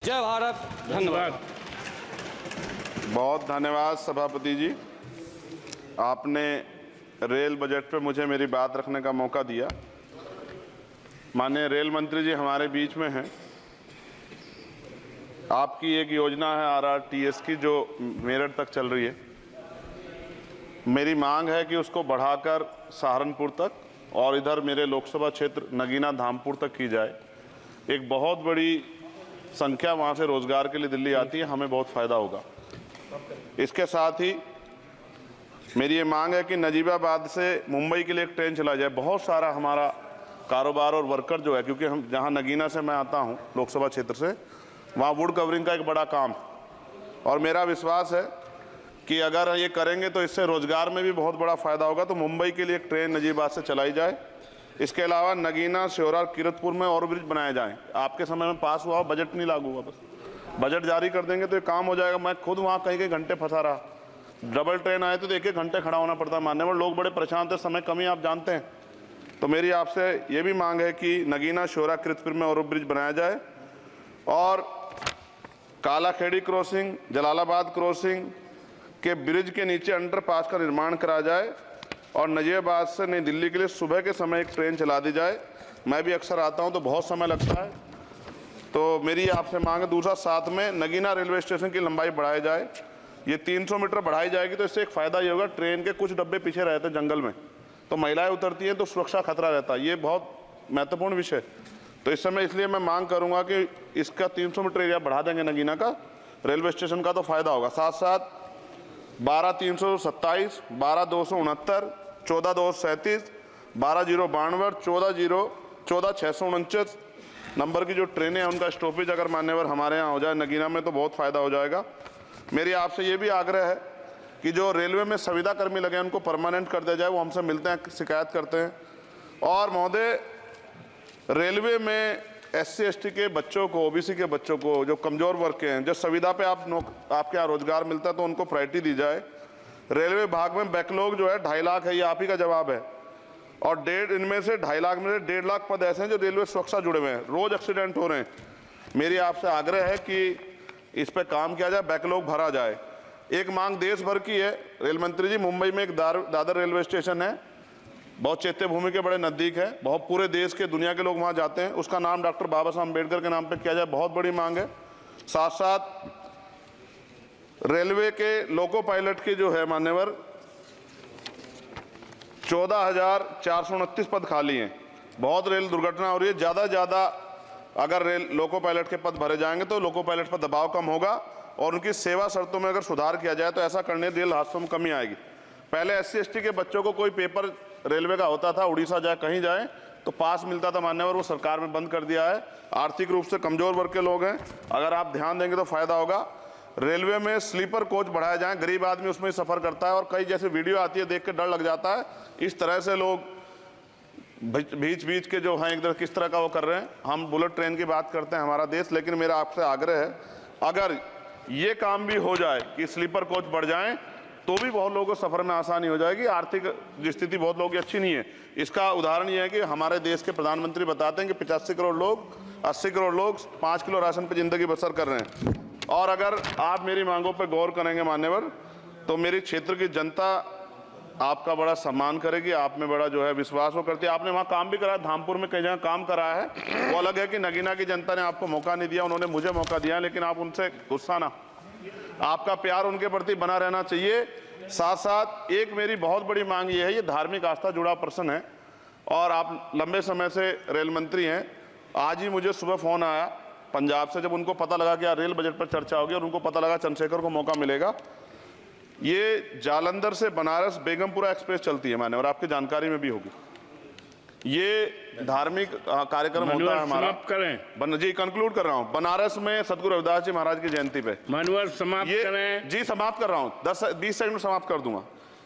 जय भारत। धन्यवाद। बहुत धन्यवाद सभापति जी, आपने रेल बजट पे मुझे मेरी बात रखने का मौका दिया। माननीय रेल मंत्री जी हमारे बीच में हैं। आपकी एक योजना है RRTS की जो मेरठ तक चल रही है। मेरी मांग है कि उसको बढ़ाकर सहारनपुर तक और इधर मेरे लोकसभा क्षेत्र नगीना धामपुर तक की जाए। एक बहुत बड़ी संख्या वहाँ से रोजगार के लिए दिल्ली आती है, हमें बहुत फायदा होगा। इसके साथ ही मेरी ये मांग है कि नजीबाबाद से मुंबई के लिए एक ट्रेन चला जाए। बहुत सारा हमारा कारोबार और वर्कर जो है, क्योंकि हम जहाँ नगीना से मैं आता हूँ लोकसभा क्षेत्र से, वहाँ वुड कवरिंग का एक बड़ा काम, और मेरा विश्वास है कि अगर ये करेंगे तो इससे रोजगार में भी बहुत बड़ा फायदा होगा। तो मुंबई के लिए एक ट्रेन नजीबाबाद से चलाई जाए। इसके अलावा नगीना, श्योरा, किरतपुर में और ब्रिज बनाए जाएं। आपके समय में पास हुआ, बजट नहीं लागू हुआ, बस बजट जारी कर देंगे तो ये काम हो जाएगा। मैं खुद वहाँ कई घंटे फंसा रहा, डबल ट्रेन आए तो एक घंटे खड़ा होना पड़ता। मानने में लोग बड़े परेशान थे, समय कमी आप जानते हैं। तो मेरी आपसे ये भी मांग है कि नगीना, श्योरा, किरतपुर में और ब्रिज बनाया जाए और कालाखेड़ी क्रॉसिंग, जलालाबाद क्रॉसिंग के ब्रिज के नीचे अंडरपास का निर्माण करा जाए और नजीबाबाद से नई दिल्ली के लिए सुबह के समय एक ट्रेन चला दी जाए। मैं भी अक्सर आता हूं तो बहुत समय लगता है, तो मेरी आपसे मांग है। दूसरा, साथ में नगीना रेलवे स्टेशन की लंबाई बढ़ाई जाए। ये 300 मीटर बढ़ाई जाएगी तो इससे एक फ़ायदा ये होगा, ट्रेन के कुछ डब्बे पीछे रहते हैं जंगल में, तो महिलाएं उतरती हैं तो सुरक्षा खतरा रहता है। ये बहुत महत्वपूर्ण विषय। तो इस समय इसलिए मैं मांग करूँगा कि इसका 300 मीटर एरिया बढ़ा देंगे नगीना का रेलवे स्टेशन का, तो फ़ायदा होगा। साथ साथ 12,327, 12,269, 14,237, 12,092, 14,649 नंबर की जो ट्रेनें हैं उनका स्टॉपेज अगर मान्यवर हमारे यहाँ हो जाए नगीना में तो बहुत फ़ायदा हो जाएगा। मेरी आपसे ये भी आग्रह है कि जो रेलवे में संविदा कर्मी लगे हैं उनको परमानेंट कर दिया जाए। वो हमसे मिलते हैं, शिकायत करते हैं। और महोदय, रेलवे में SC ST के बच्चों को, OBC के बच्चों को, जो कमज़ोर वर्ग के हैं, जो संविदा पे आपके यहाँ रोजगार मिलता है तो उनको प्रायोरिटी दी जाए। रेलवे विभाग में बैकलॉग जो है 2.5 लाख है, ये आप ही का जवाब है। और इनमें से 2.5 लाख में से 1.5 लाख पद ऐसे हैं जो रेलवे सुरक्षा जुड़े हुए हैं, रोज एक्सीडेंट हो रहे हैं। मेरी आपसे आग्रह है कि इस पर काम किया जाए, बैकलॉग भरा जाए। एक मांग देश भर की है रेल मंत्री जी, मुंबई में एक दादर रेलवे स्टेशन है, बहुत चैत्य भूमि के बड़े नज़दीक है, बहुत पूरे देश के, दुनिया के लोग वहाँ जाते हैं। उसका नाम डॉक्टर बाबा साहब अम्बेडकर के नाम पे किया जाए, बहुत बड़ी मांग है। साथ साथ रेलवे के लोको पायलट की जो है मान्यवर 14,429 पद खाली हैं। बहुत रेल दुर्घटना हो रही है, ज़्यादा से ज़्यादा अगर लोको पायलट के पद भरे जाएंगे तो लोको पायलट पर दबाव कम होगा और उनकी सेवा शर्तों में अगर सुधार किया जाए तो ऐसा करने रेल हादसों में कमी आएगी। पहले SC ST के बच्चों को कोई पेपर रेलवे का होता था, उड़ीसा जाए कहीं जाए तो पास मिलता था मान्यवर, वो सरकार में बंद कर दिया है। आर्थिक रूप से कमजोर वर्ग के लोग हैं, अगर आप ध्यान देंगे तो फायदा होगा। रेलवे में स्लीपर कोच बढ़ाया जाए, गरीब आदमी उसमें सफर करता है और कई जैसे वीडियो आती है देख के डर लग जाता है। इस तरह से लोग बीच के जो हैं इधर किस तरह का वो कर रहे हैं। हम बुलेट ट्रेन की बात करते हैं हमारा देश, लेकिन मेरा आपसे आग्रह है अगर ये काम भी हो जाए कि स्लीपर कोच बढ़ जाएं तो भी बहुत लोगों को सफर में आसानी हो जाएगी। आर्थिक स्थिति बहुत लोगों की अच्छी नहीं है। इसका उदाहरण ये है कि हमारे देश के प्रधानमंत्री बताते हैं कि 85 करोड़ लोग, 80 करोड़ लोग 5 किलो राशन पर जिंदगी बसर कर रहे हैं। और अगर आप मेरी मांगों पर गौर करेंगे मान्यवर, तो मेरी क्षेत्र की जनता आपका बड़ा सम्मान करेगी, आप में बड़ा जो है विश्वास वो करती है। आपने वहाँ काम भी कराया, धामपुर में कई जगह काम करा है, वो अलग है कि नगीना की जनता ने आपको मौका नहीं दिया, उन्होंने मुझे मौका दिया, लेकिन आप उनसे गुस्सा ना, आपका प्यार उनके प्रति बना रहना चाहिए। साथ साथ एक मेरी बहुत बड़ी मांग ये है, ये धार्मिक आस्था जुड़ा प्रश्न है और आप लंबे समय से रेल मंत्री हैं। आज ही मुझे सुबह फ़ोन आया पंजाब से, जब उनको पता लगा कि रेल बजट पर चर्चा होगी और उनको पता लगा चंद्रशेखर को मौका मिलेगा। ये जालंधर से बनारस बेगमपुरा एक्सप्रेस चलती है माने, और आपकी जानकारी में भी होगी। ये धार्मिक कार्यक्रम होता है हमारा। करें जी, कंक्लूड कर रहा हूँ। बनारस में सदगुरु रविदास जी महाराज की जयंती पे मानवर समाप्त करें जी। समाप्त कर रहा हूँ, 10-20 सेकंड में समाप्त कर दूंगा।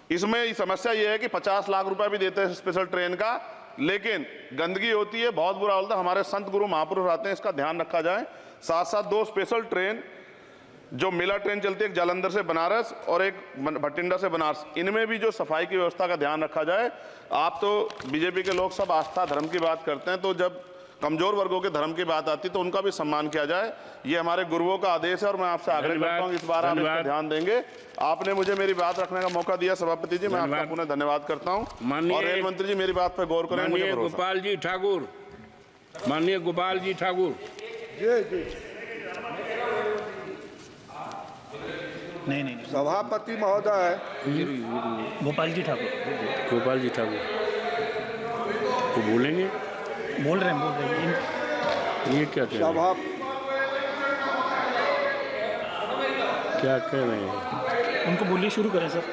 इसमें समस्या ये है कि 50 लाख रुपए भी देते हैं स्पेशल ट्रेन का, लेकिन गंदगी होती है, बहुत बुरा होता है। हमारे संत गुरु महापुरुष आते हैं, इसका ध्यान रखा जाए। साथ साथ 2 स्पेशल ट्रेन जो मिला ट्रेन चलती है, एक जालंधर से बनारस और एक भटिंडा से बनारस, इनमें भी जो सफाई की व्यवस्था का ध्यान रखा जाए। आप तो बीजेपी के लोग सब आस्था धर्म की बात करते हैं, तो जब कमजोर वर्गों के धर्म की बात आती है तो उनका भी सम्मान किया जाए। ये हमारे गुरुओं का आदेश है और मैं आपसे आग्रह करता हूँ इस बार आप इस पर ध्यान देंगे। आपने मुझे मेरी बात रखने का मौका दिया सभापति जी, मैं आपका पुनः धन्यवाद करता हूँ। और रेल मंत्री जी मेरी बात पर गौर करें, मुझे भरोसा। गोपाल जी ठाकुर, माननीय गोपाल जी ठाकुर। नहीं सभापति महोदय, गोपाल जी ठाकुर, गोपाल जी ठाकुर वो बोलेंगे, बोल रहे हैं। ये क्या कह रहे हैं? क्या कह रहे हैं? उनको बोलिए, शुरू करें सर।